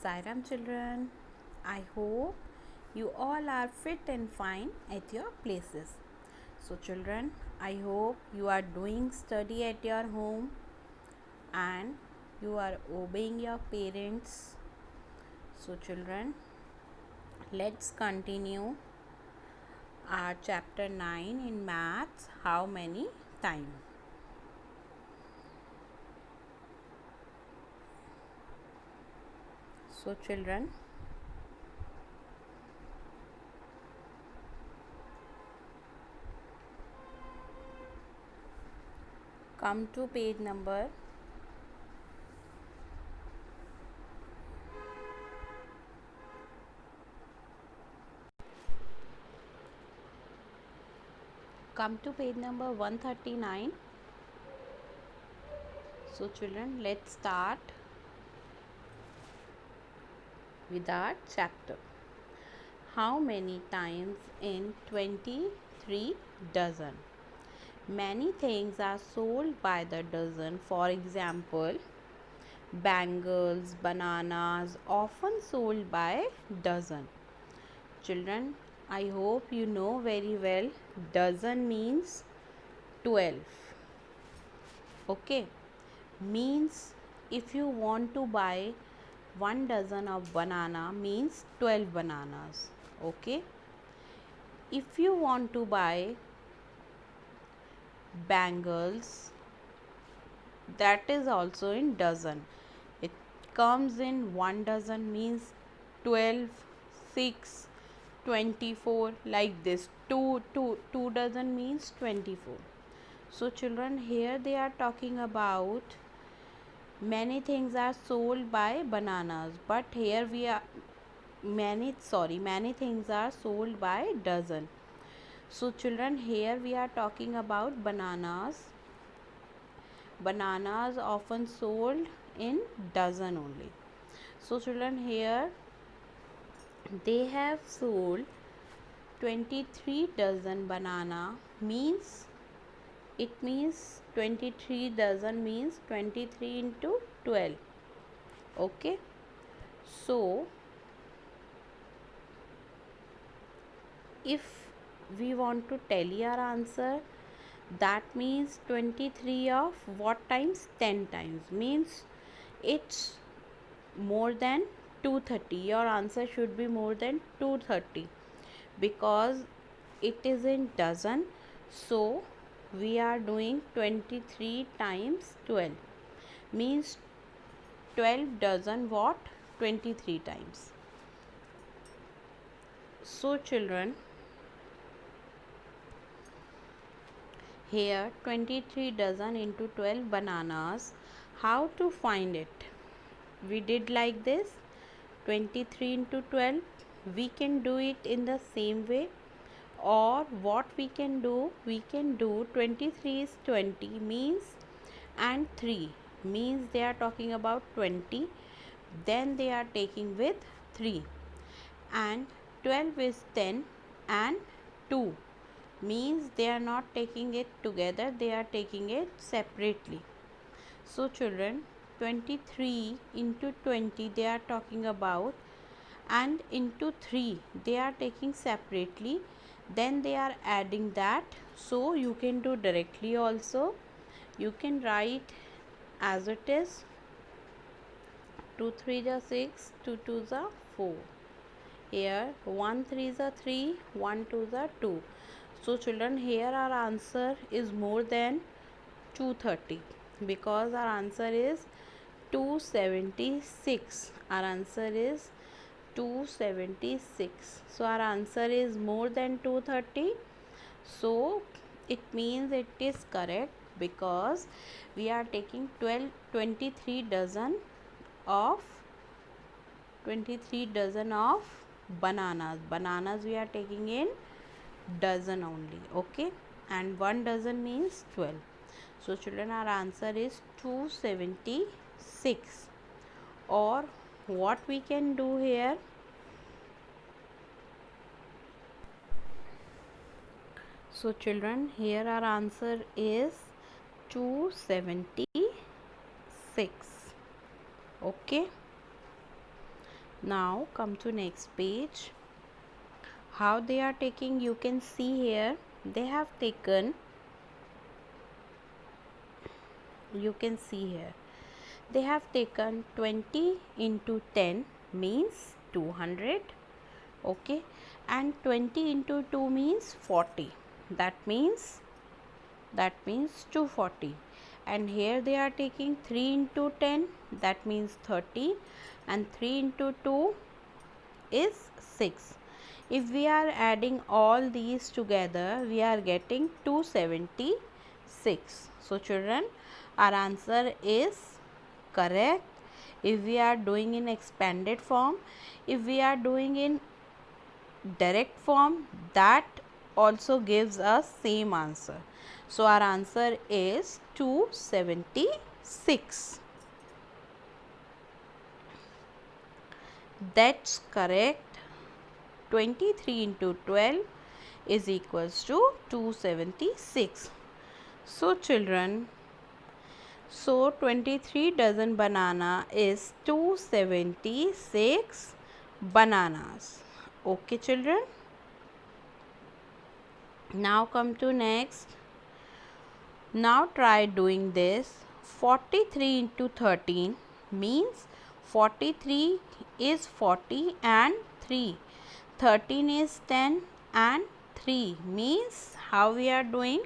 Sai Ram children, I hope you all are fit and fine at your places. So children, I hope you are doing study at your home and you are obeying your parents. So children, let's continue our chapter 9 in maths. How many times? So children, come to page number 139. So children, let's start with our chapter. How many times in 23 dozen? Many things are sold by the dozen. For example, bangles, bananas, often sold by dozen. Children, I hope you know very well dozen means 12. Okay, means if you want to buy 1 dozen of banana means 12 bananas. Okay, if you want to buy bangles, that is also in dozen. It comes in 1 dozen means 12, 6, 24, like this. Two dozen means 24. So children, here they are talking about many things are sold by bananas, but here we are many things are sold by dozen. So children, here we are talking about bananas. Bananas often sold in dozen only. So children, here they have sold 23 dozen banana means it means 23 dozen means 23 into 12. Okay, so if we want to tally our answer, that means 23 of what times? 10 times, means it's more than 230. Your answer should be more than 230 because it is in dozen. So we are doing 23 times 12 means 12 dozen what? 23 times. So children, here 23 dozen into 12 bananas. How to find it? We did like this, 23 into 12. We can do it in the same way, or what we can do, 23 is 20 means and 3 means they are talking about 20, then they are taking with 3, and 12 is 10 and 2 means they are not taking it together, they are taking it separately. So children, 23 into 20 they are talking about, and into 3 they are taking separately, then they are adding that. So you can do directly also. You can write as it is, 2 3 are 6, 2 2 are 4. Here 1 3 are 3, 1 2 are 2. So children, here our answer is more than 230 because our answer is 276. Our answer is 276. So our answer is more than 230. So it means it is correct because we are taking 23 dozen of 23 dozen of bananas we are taking in dozen only. Okay, and 1 dozen means 12. So children, our answer is 276. Or what we can do here, so children, here our answer is 276. Okay, Now come to next page. How they are taking, you can see here they have taken, you can see here they have taken 20 into 10 means 200, okay, and 20 into 2 means 40, that means 240. And here they are taking 3 into 10, that means 30, and 3 into 2 is 6. If we are adding all these together, we are getting 276. So children, our answer is correct. If we are doing in expanded form, if we are doing in direct form, that also gives us same answer. So our answer is 276. That's correct. 23 into 12 is equals to 276. So children, so 23 dozen banana is 276 bananas. Okay children. Now come to next. Now try doing this. 43 into 13 means 43 is 40 and 3. 13 is 10 and 3 means how we are doing?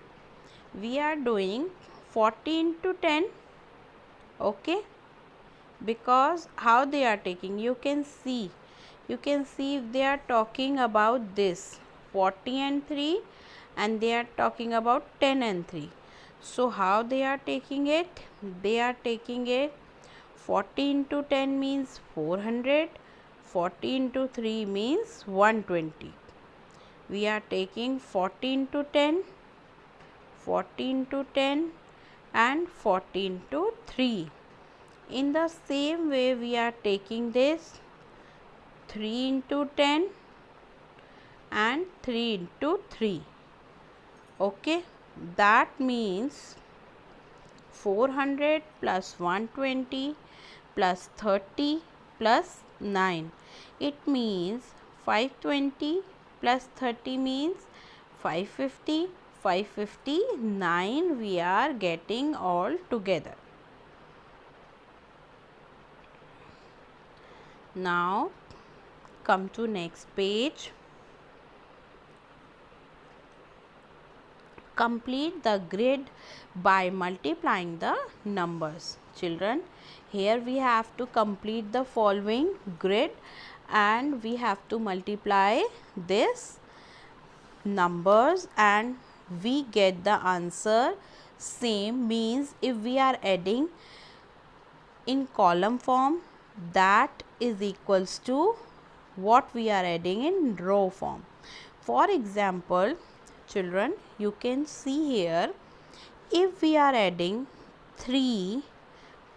We are doing 40 into 10, okay, because how they are taking, you can see if they are talking about this 40 and 3 and they are talking about 10 and 3. So how they are taking it? They are taking it 40 into 10 means 400, 40 into 3 means 120. We are taking 40 into 10, 40 into 10 and 40 into 3. In the same way, we are taking this 3 into 10 and 3 into 3. Okay, that means 400 plus 120 plus 30 plus 9. It means 520 plus 30 means 550. 559 we are getting all together. Now come to next page. Complete the grid by multiplying the numbers. Children, here we have to complete the following grid and we have to multiply this numbers and we get the answer same. Means if we are adding in column form, that is equals to what we are adding in row form. For example, children, you can see here, if we are adding 3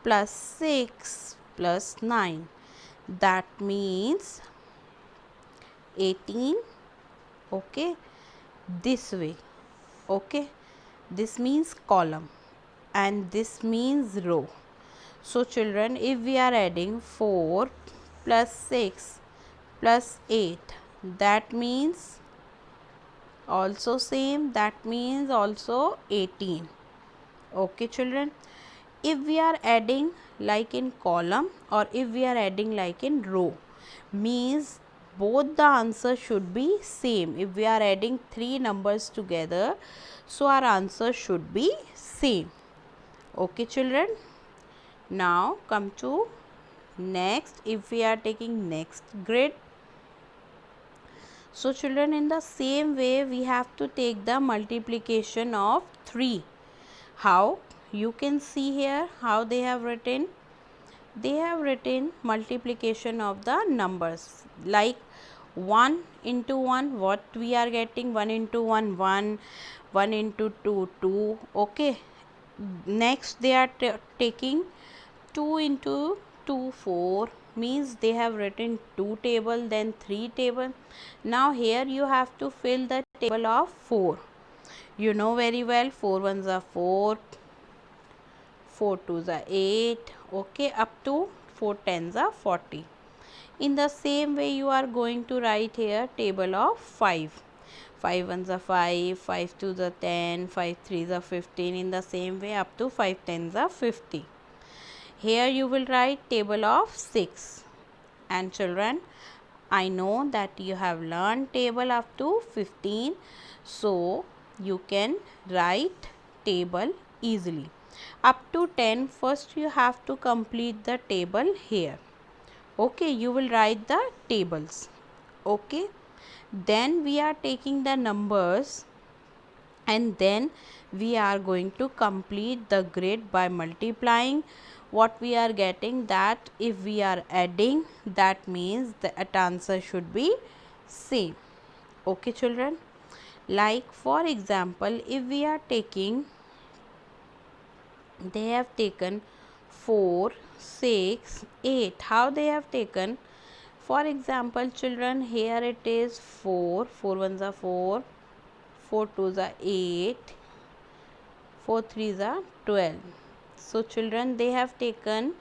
plus 6 plus 9, that means 18, okay, this way, okay, this means column and this means row. So children, if we are adding 4 plus 6 plus 8, that means also same, that means also 18. Okay children, if we are adding like in column or if we are adding like in row, means both the answer should be same. If we are adding three numbers together, so our answer should be same. Okay children. Now come to next. If we are taking next grid, so children, in the same way we have to take the multiplication of 3. How? You can see here how they have written. They have written multiplication of the numbers like 1 into 1, what we are getting, 1 into 1, 1, 1 into 2, 2, okay. Next they are taking 2 into 2, 4, means they have written 2 table, then 3 table. Now here you have to fill the table of 4. You know very well, 4 ones are 4, 4 twos are 8, okay, up to 4 tens are 40. In the same way you are going to write here table of 5. 5 ones are 5, 5 twos are 10, 5 threes are 15. In the same way up to 5 tens are 50. Here you will write table of 6. And children, I know that you have learned table up to 15. So you can write table easily. Up to 10, first you have to complete the table here. Okay, you will write the tables. Okay, then we are taking the numbers and then we are going to complete the grid by multiplying what we are getting. That if we are adding, that means the answer should be same. Okay children, like for example, if we are taking, they have taken 4, 6, 8. How they have taken? For example children, here it is 4, 4 ones are 4, 4 twos are 8, 4 threes are 12. So children, they have taken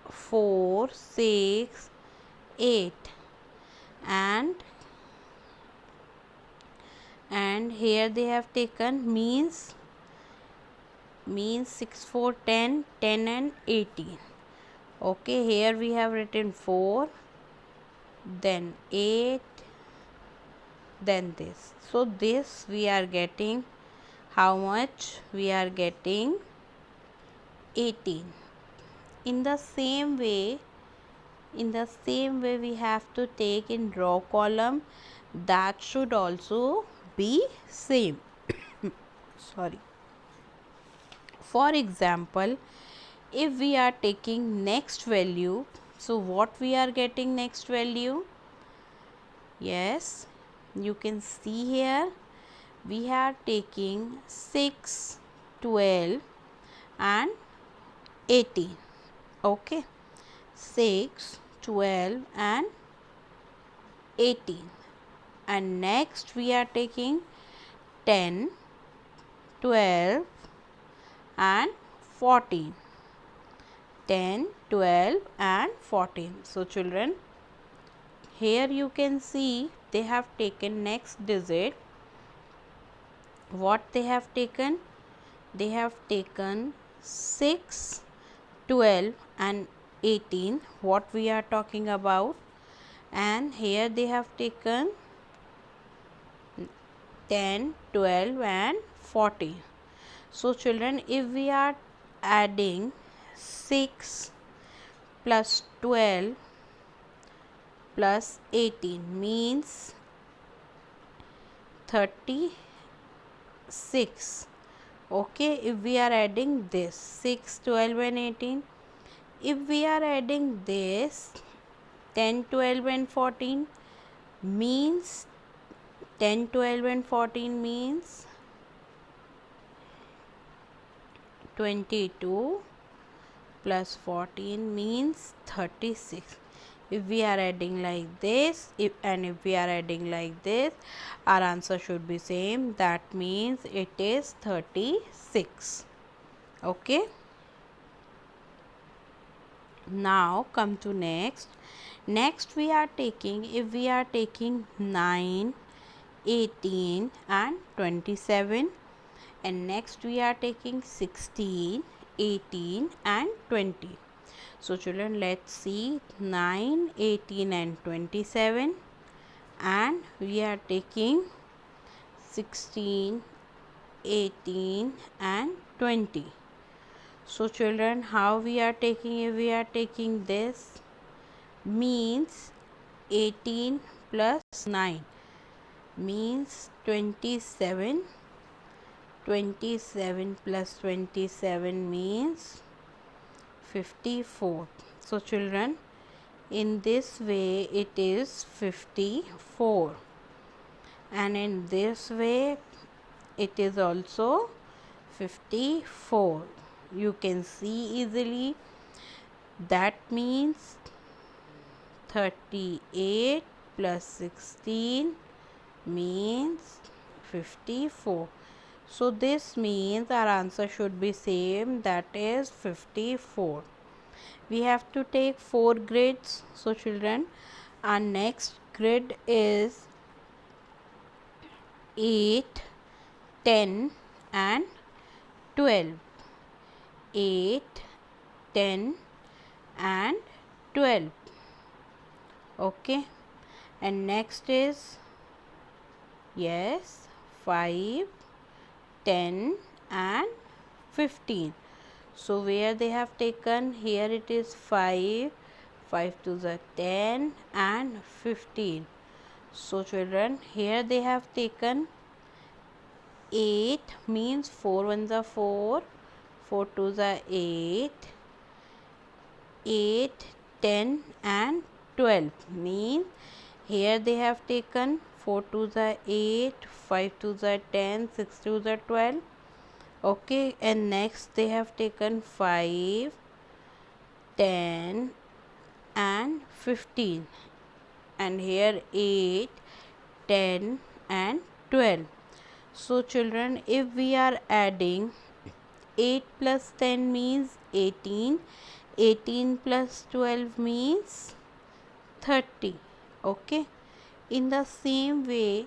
4, 6, 8 and here they have taken means 6, 4, 10, 10 and 18. Okay, here we have written 4, then 8, then this. So this we are getting how much? We are getting 18. In the same way we have to take in row column, that should also be same. Sorry. For example, if we are taking next value, so what we are getting next value? Yes, you can see here we are taking 6, 12 and 18. Okay, 6, 12 and 18. And next we are taking 10, 12 and 14. 10, 12 and 14. So children, here you can see they have taken next digit. What they have taken? They have taken 6, 12 and 18, what we are talking about, and here they have taken 10, 12 and 14. So children, if we are adding 6 plus 12 plus 18 means 36. Okay, if we are adding this 6, 12 and 18, if we are adding this 10, 12 and 14 means 10, 12 and 14 means 22 plus 14 means 36. If we are adding like this, if we are adding like this, our answer should be same. That means it is 36. Okay. Now come to next. Next we are taking, if we are taking 9, 18 and 27, and next we are taking 16, 18 and 20. So children, let's see 9, 18 and 27, and we are taking 16, 18 and 20. So children, how we are taking? If we are taking this means 18 plus 9 means 27. 27 plus 27 means 54. So children, in this way it is 54, and in this way it is also 54. You can see easily. That means 38 plus 16 means 54. So this means our answer should be same, that is 54. We have to take 4 grids. So children, our next grid is 8, 10 and 12. 8, 10 and 12. Okay, and next is, yes, 5, 10 and 15. So where they have taken, here it is 5, 5 to the 10 and 15. So children, here they have taken 8, means 4 ones are 4, 4 twos are 8, 8, 10 and 12, means here they have taken 4 twos are 8, 5 twos are 10, 6 twos are 12. Okay, and next they have taken 5, 10 and 15, and here 8, 10 and 12. So children, if we are adding 8 plus 10 means 18, 18 plus 12 means 30. Okay, in the same way,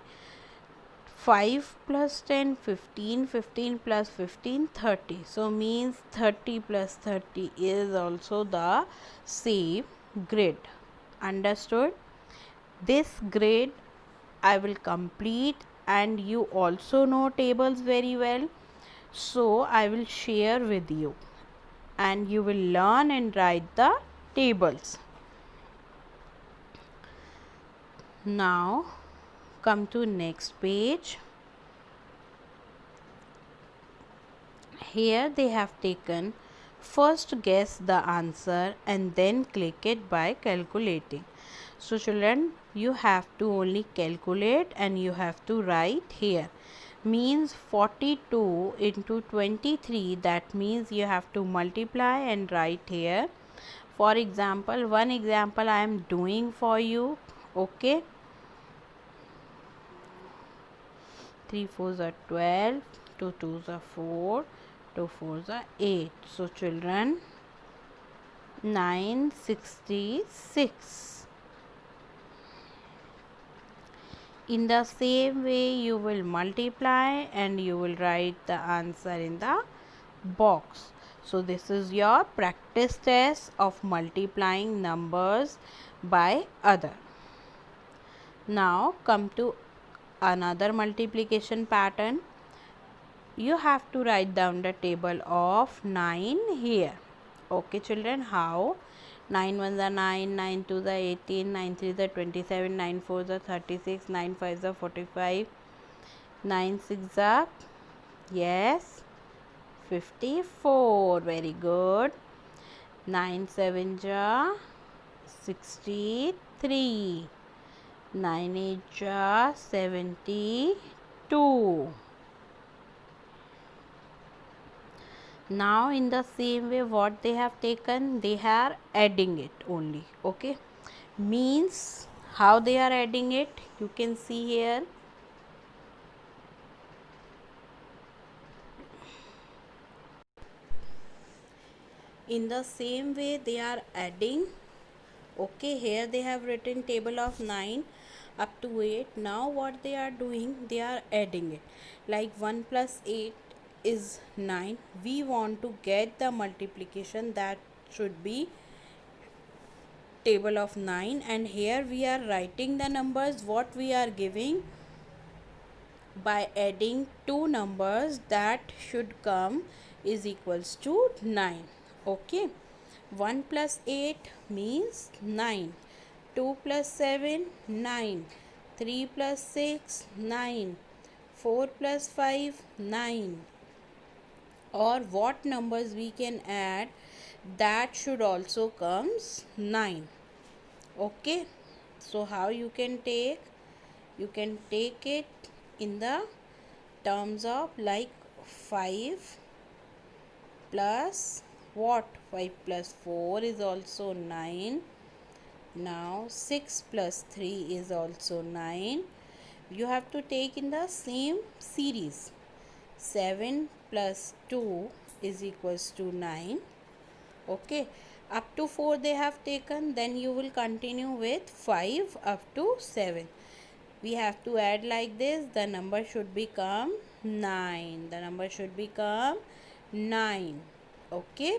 5 plus 10, 15, 15 plus 15, 30. So means 30 plus 30 is also the same grid. Understood? This grid I will complete, and you also know tables very well. So I will share with you, and you will learn and write the tables. Now come to next page. Here they have taken, first guess the answer and then click it by calculating. So children, you have to only calculate and you have to write here. Means 42 into 23, that means you have to multiply and write here. For example, one example I am doing for you. Okay, 3 fours are 12, 2 twos are 4, 2 fours are 8. So children, 966. In the same way, you will multiply and you will write the answer in the box. So this is your practice test of multiplying numbers by other. Now come to another multiplication pattern. You have to write down the table of 9 here. Okay children, how? 9 ones are 9, 9 twos are 18, 9 threes are 27, 9 fours are 36, 9 fives are 45, 9 sixes are, yes, 54. Very good. 9 sevens are 63, 9 eights are 72. Now in the same way, what they have taken, they are adding it only. Okay, means how they are adding it, you can see here. In the same way they are adding. Okay, here they have written table of 9 up to 8. Now what they are doing, they are adding it. Like 1 plus 8 is 9. We want to get the multiplication, that should be table of 9, and here we are writing the numbers what we are giving by adding two numbers, that should come is equals to 9. Okay, 1 plus 8 means 9, 2 plus 7 9, 3 plus 6 9, 4 plus 5 9. Or what numbers we can add, that should also comes 9. Okay, so how you can take, you can take it in the terms of like 5 plus what, 5 plus 4 is also 9. Now 6 plus 3 is also 9. You have to take in the same series. 7 plus 2 is equals to 9. Okay, up to 4 they have taken, then you will continue with 5 up to 7. We have to add like this. The number should become 9. The number should become 9. Okay,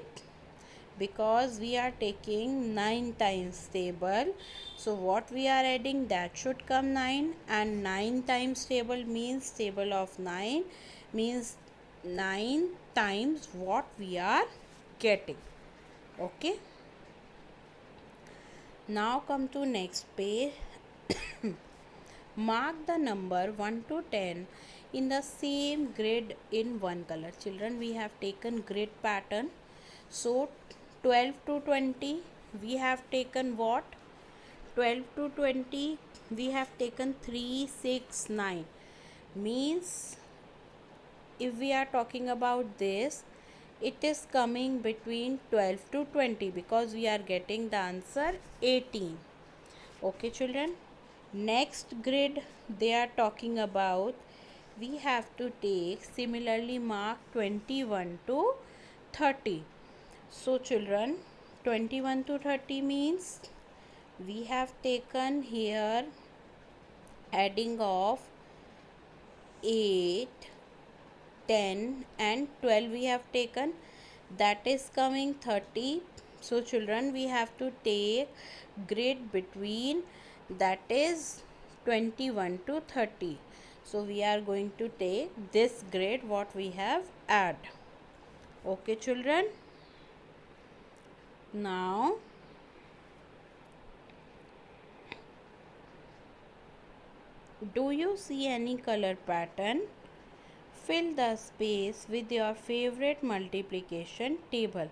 because we are taking 9 times table, so what we are adding, that should come 9, and 9 times table means table of 9, means 9 times what we are getting. Okay, now come to next page. Mark the number 1 to 10 in the same grid in one color. Children, we have taken grid pattern. So 12 to 20 we have taken what? 12 to 20 we have taken 3, 6, 9. Means if we are talking about this, it is coming between 12 to 20 because we are getting the answer 18. Okay, children. Next grid they are talking about, we have to take similarly mark 21 to 30. So children, 21 to 30 means we have taken here adding of 8, 10 and 12 we have taken, that is coming 30. So children, we have to take grid between, that is 21 to 30. So we are going to take this grid what we have add. Okay, children. Now do you see any color pattern? Fill the space with your favorite multiplication table.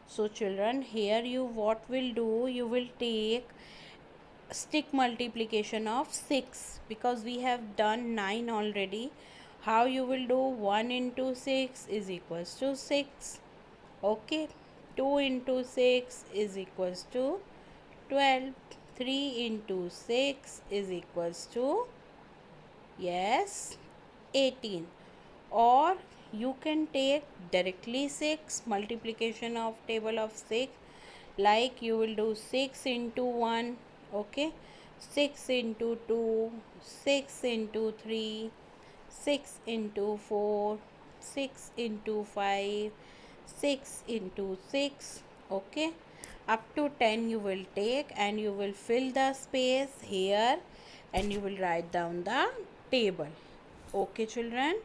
So children, here you what will do, you will take stick multiplication of 6 because we have done 9 already. How you will do? 1 into 6 is equals to 6. Okay, 2 into 6 is equals to 12. 3 into 6 is equals to, yes, 18. Or you can take directly 6 multiplication of table of 6, like you will do 6 into 1. Okay, 6 into 2, 6 into 3, 6 into 4, 6 into 5, 6 into 6. Okay, up to 10 you will take and you will fill the space here and you will write down the table. Okay, children,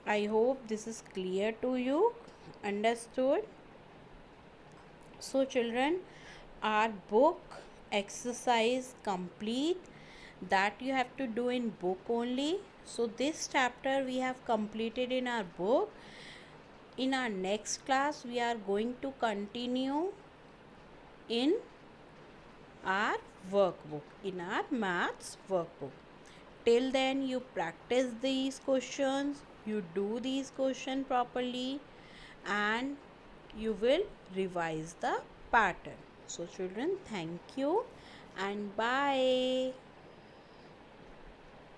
I hope this is clear to you. Understood? So children, our book exercise complete, that you have to do in book only. So this chapter we have completed in our book. In our next class we are going to continue in our workbook, in our maths workbook. Till then you practice these questions, you do these questions properly, and you will revise the pattern. So children, thank you and bye.